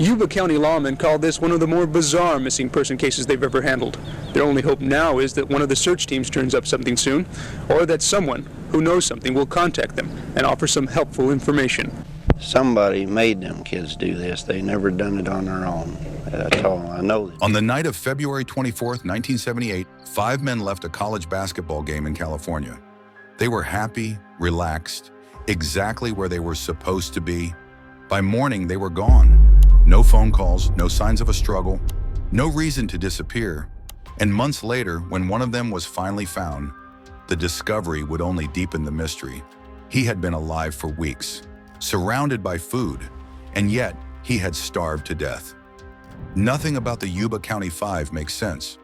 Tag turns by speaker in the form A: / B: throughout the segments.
A: Yuba County lawmen call this one of the more bizarre missing person cases they've ever handled. Their only hope now is that one of the search teams turns up something soon, or that someone who knows something will contact them and offer some helpful information.
B: Somebody made them kids do this. They never done it on their own at all. I know that.
C: On the night of February 24th, 1978, 5 men left a college basketball game in California. They were happy, relaxed, exactly where they were supposed to be. By morning, they were gone. No phone calls, no signs of a struggle, no reason to disappear. And months later, when one of them was finally found, the discovery would only deepen the mystery. He had been alive for weeks, surrounded by food, and yet he had starved to death. Nothing about the Yuba County Five makes sense.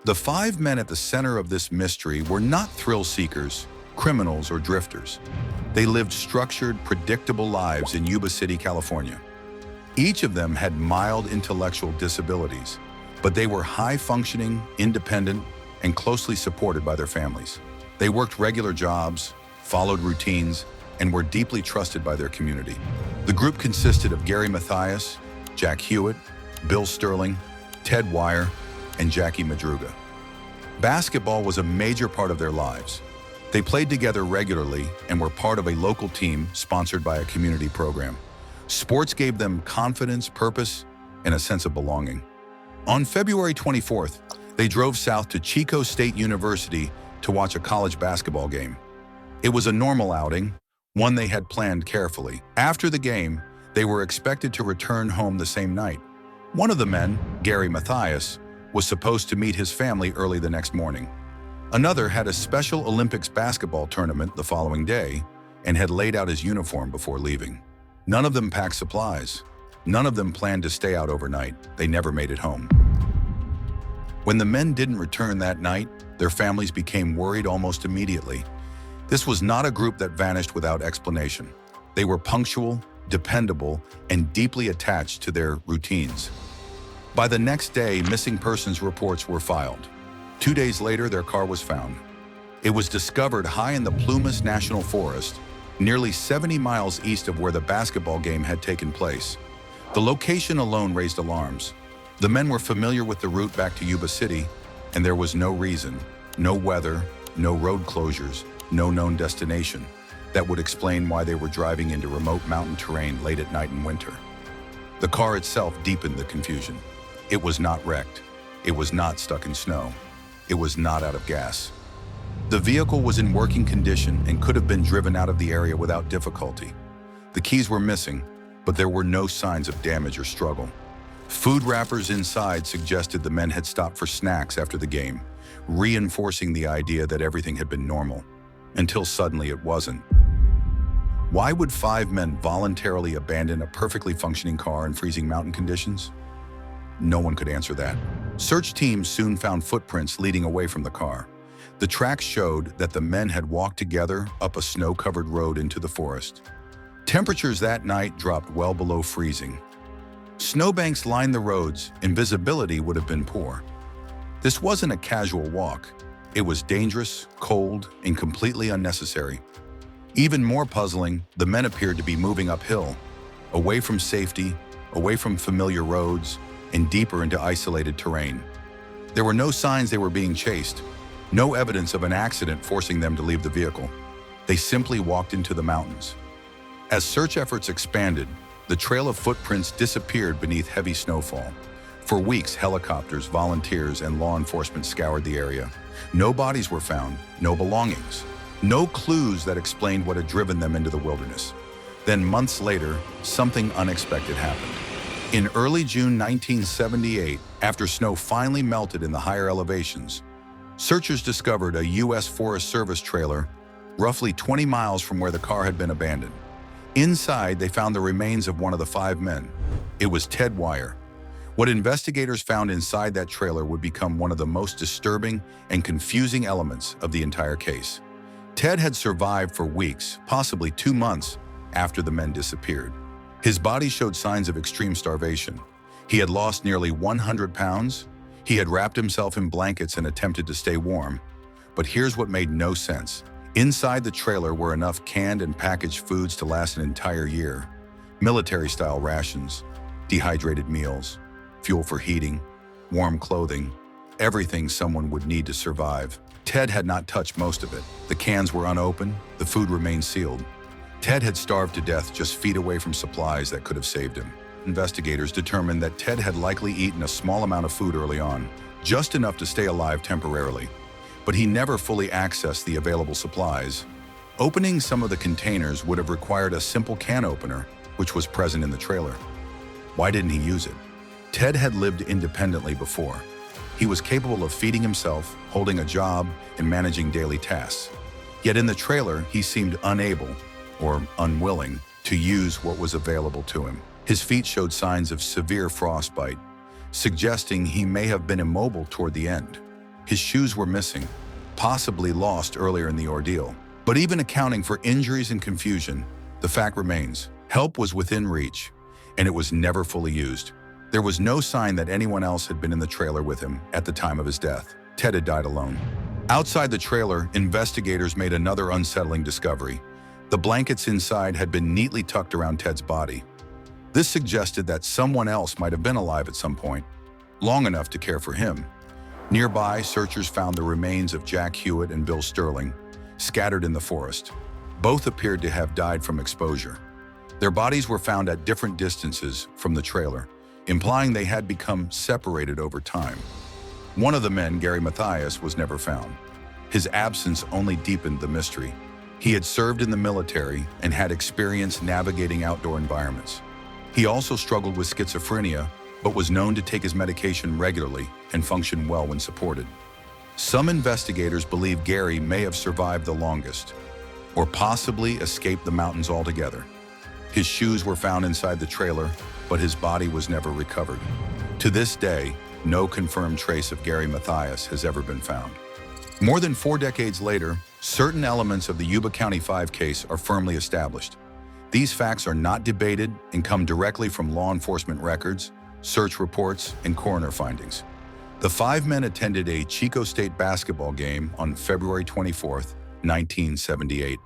C: The 5 men at the center of this mystery were not thrill seekers, criminals, or drifters. They lived structured, predictable lives in Yuba City, California. Each of them had mild intellectual disabilities, but they were high-functioning, independent, and closely supported by their families. They worked regular jobs, followed routines, and were deeply trusted by their community. The group consisted of Gary Mathias, Jack Hewitt, Bill Sterling, Ted Wire, and Jackie Madruga. Basketball was a major part of their lives. They played together regularly and were part of a local team sponsored by a community program. Sports gave them confidence, purpose, and a sense of belonging. On February 24th, they drove south to Chico State University to watch a college basketball game. It was a normal outing, one they had planned carefully. After the game, they were expected to return home the same night. One of the men, Gary Mathias, was supposed to meet his family early the next morning. Another had a Special Olympics basketball tournament the following day and had laid out his uniform before leaving. None of them packed supplies. None of them planned to stay out overnight. They never made it home. When the men didn't return that night, their families became worried almost immediately. This was not a group that vanished without explanation. They were punctual, dependable, and deeply attached to their routines. By the next day, missing persons reports were filed. 2 days later, their car was found. It was discovered high in the Plumas National Forest, nearly 70 miles east of where the basketball game had taken place. The location alone raised alarms. The men were familiar with the route back to Yuba City, and there was no reason, no weather, no road closures, no known destination that would explain why they were driving into remote mountain terrain late at night in winter. The car itself deepened the confusion. It was not wrecked. It was not stuck in snow. It was not out of gas. The vehicle was in working condition and could have been driven out of the area without difficulty. The keys were missing, but there were no signs of damage or struggle. Food wrappers inside suggested the men had stopped for snacks after the game, reinforcing the idea that everything had been normal, until suddenly it wasn't. Why would 5 men voluntarily abandon a perfectly functioning car in freezing mountain conditions? No one could answer that. Search teams soon found footprints leading away from the car. The tracks showed that the men had walked together up a snow-covered road into the forest. Temperatures that night dropped well below freezing. Snowbanks lined the roads, and visibility would have been poor. This wasn't a casual walk. It was dangerous, cold, and completely unnecessary. Even more puzzling, the men appeared to be moving uphill, away from safety, away from familiar roads, and deeper into isolated terrain. There were no signs they were being chased, no evidence of an accident forcing them to leave the vehicle. They simply walked into the mountains. As search efforts expanded, the trail of footprints disappeared beneath heavy snowfall. For weeks, helicopters, volunteers, and law enforcement scoured the area. No bodies were found, no belongings, no clues that explained what had driven them into the wilderness. Then months later, something unexpected happened. In early June 1978, after snow finally melted in the higher elevations, searchers discovered a U.S. Forest Service trailer roughly 20 miles from where the car had been abandoned. Inside, they found the remains of one of the 5 men. It was Ted Wire. What investigators found inside that trailer would become one of the most disturbing and confusing elements of the entire case. Ted had survived for weeks, possibly 2 months, after the men disappeared. His body showed signs of extreme starvation. He had lost nearly 100 pounds. He had wrapped himself in blankets and attempted to stay warm. But here's what made no sense. Inside the trailer were enough canned and packaged foods to last an entire year. Military-style rations, dehydrated meals, fuel for heating, warm clothing, everything someone would need to survive. Ted had not touched most of it. The cans were unopened, the food remained sealed. Ted had starved to death just feet away from supplies that could have saved him. Investigators determined that Ted had likely eaten a small amount of food early on, just enough to stay alive temporarily. But he never fully accessed the available supplies. Opening some of the containers would have required a simple can opener, which was present in the trailer. Why didn't he use it? Ted had lived independently before. He was capable of feeding himself, holding a job, and managing daily tasks. Yet in the trailer, he seemed unable, or unwilling, to use what was available to him. His feet showed signs of severe frostbite, suggesting he may have been immobile toward the end. His shoes were missing, possibly lost earlier in the ordeal. But even accounting for injuries and confusion, the fact remains, help was within reach, and it was never fully used. There was no sign that anyone else had been in the trailer with him at the time of his death. Ted had died alone. Outside the trailer, investigators made another unsettling discovery. The blankets inside had been neatly tucked around Ted's body. This suggested that someone else might have been alive at some point, long enough to care for him. Nearby, searchers found the remains of Jack Hewitt and Bill Sterling, scattered in the forest. Both appeared to have died from exposure. Their bodies were found at different distances from the trailer, implying they had become separated over time. One of the men, Gary Mathias, was never found. His absence only deepened the mystery. He had served in the military and had experience navigating outdoor environments. He also struggled with schizophrenia, but was known to take his medication regularly and function well when supported. Some investigators believe Gary may have survived the longest, or possibly escaped the mountains altogether. His shoes were found inside the trailer, but his body was never recovered. To this day, no confirmed trace of Gary Mathias has ever been found. More than 4 decades later, certain elements of the Yuba County Five case are firmly established. These facts are not debated and come directly from law enforcement records, search reports, and coroner findings. The 5 men attended a Chico State basketball game on February 24, 1978.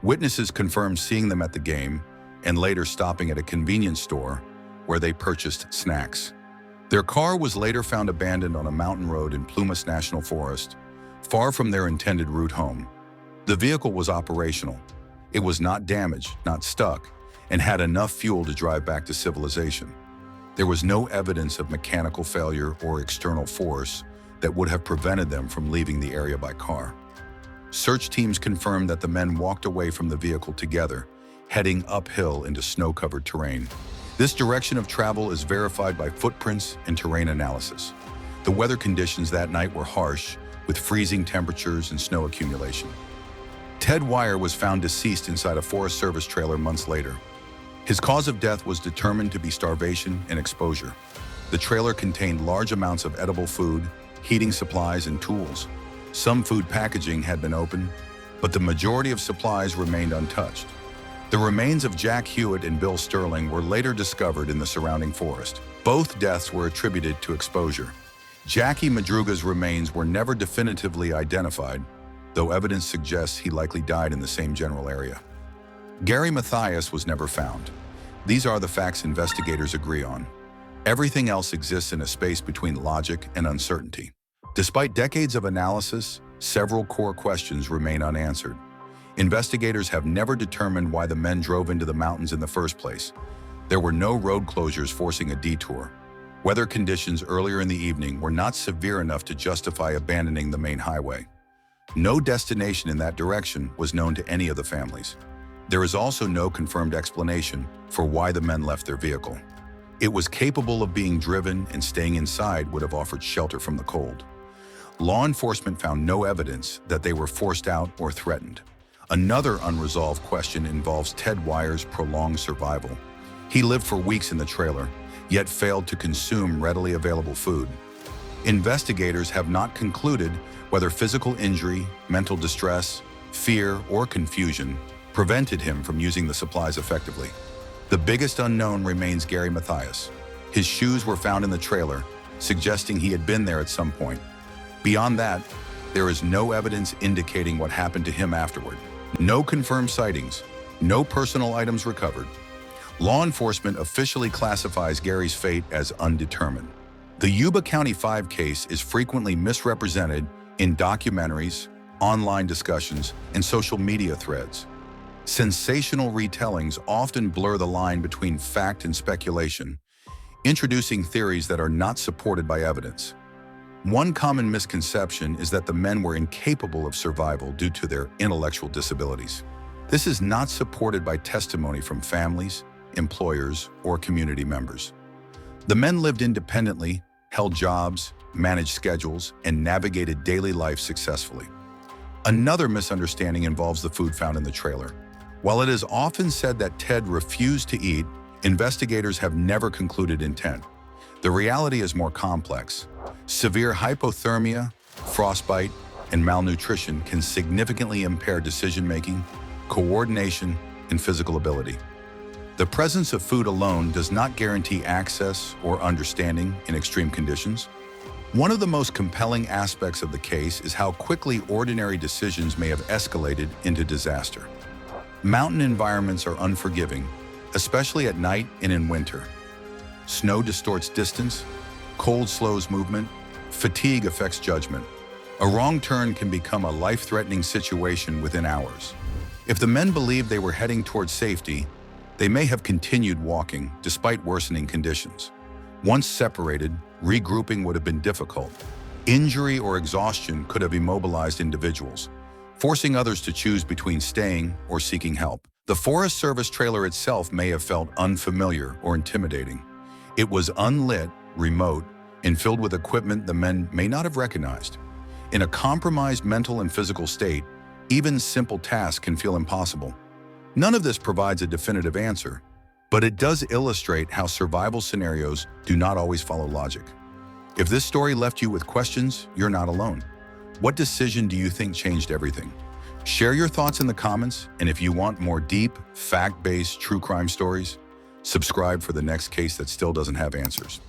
C: Witnesses confirmed seeing them at the game and later stopping at a convenience store where they purchased snacks. Their car was later found abandoned on a mountain road in Plumas National Forest, far from their intended route home. The vehicle was operational. It was not damaged, not stuck, and had enough fuel to drive back to civilization. There was no evidence of mechanical failure or external force that would have prevented them from leaving the area by car. Search teams confirmed that the men walked away from the vehicle together, heading uphill into snow-covered terrain. This direction of travel is verified by footprints and terrain analysis. The weather conditions that night were harsh, with freezing temperatures and snow accumulation. Ted Wire was found deceased inside a Forest Service trailer months later. His cause of death was determined to be starvation and exposure. The trailer contained large amounts of edible food, heating supplies, and tools. Some food packaging had been opened, but the majority of supplies remained untouched. The remains of Jack Hewitt and Bill Sterling were later discovered in the surrounding forest. Both deaths were attributed to exposure. Jackie Madruga's remains were never definitively identified, though evidence suggests he likely died in the same general area. Gary Mathias was never found. These are the facts investigators agree on. Everything else exists in a space between logic and uncertainty. Despite decades of analysis, several core questions remain unanswered. Investigators have never determined why the men drove into the mountains in the first place. There were no road closures forcing a detour. Weather conditions earlier in the evening were not severe enough to justify abandoning the main highway. No destination in that direction was known to any of the families. There is also no confirmed explanation for why the men left their vehicle. It was capable of being driven, and staying inside would have offered shelter from the cold. Law enforcement found no evidence that they were forced out or threatened. Another unresolved question involves Ted Wire's prolonged survival. He lived for weeks in the trailer, yet failed to consume readily available food. Investigators have not concluded whether physical injury, mental distress, fear, or confusion prevented him from using the supplies effectively. The biggest unknown remains Gary Mathias. His shoes were found in the trailer, suggesting he had been there at some point. Beyond that, there is no evidence indicating what happened to him afterward. No confirmed sightings, no personal items recovered. Law enforcement officially classifies Gary's fate as undetermined. The Yuba County Five case is frequently misrepresented in documentaries, online discussions, and social media threads. Sensational retellings often blur the line between fact and speculation, introducing theories that are not supported by evidence. One common misconception is that the men were incapable of survival due to their intellectual disabilities. This is not supported by testimony from families, employers, or community members. The men lived independently, held jobs, managed schedules, and navigated daily life successfully. Another misunderstanding involves the food found in the trailer. While it is often said that Ted refused to eat, investigators have never concluded intent. The reality is more complex. Severe hypothermia, frostbite, and malnutrition can significantly impair decision-making, coordination, and physical ability. The presence of food alone does not guarantee access or understanding in extreme conditions. One of the most compelling aspects of the case is how quickly ordinary decisions may have escalated into disaster. Mountain environments are unforgiving, especially at night and in winter. Snow distorts distance, cold slows movement, fatigue affects judgment. A wrong turn can become a life-threatening situation within hours. If the men believed they were heading towards safety, they may have continued walking despite worsening conditions. Once separated, regrouping would have been difficult. Injury or exhaustion could have immobilized individuals, forcing others to choose between staying or seeking help. The Forest Service trailer itself may have felt unfamiliar or intimidating. It was unlit, remote, and filled with equipment the men may not have recognized. In a compromised mental and physical state, even simple tasks can feel impossible. None of this provides a definitive answer, but it does illustrate how survival scenarios do not always follow logic. If this story left you with questions, you're not alone. What decision do you think changed everything? Share your thoughts in the comments, and if you want more deep, fact-based true crime stories, subscribe for the next case that still doesn't have answers.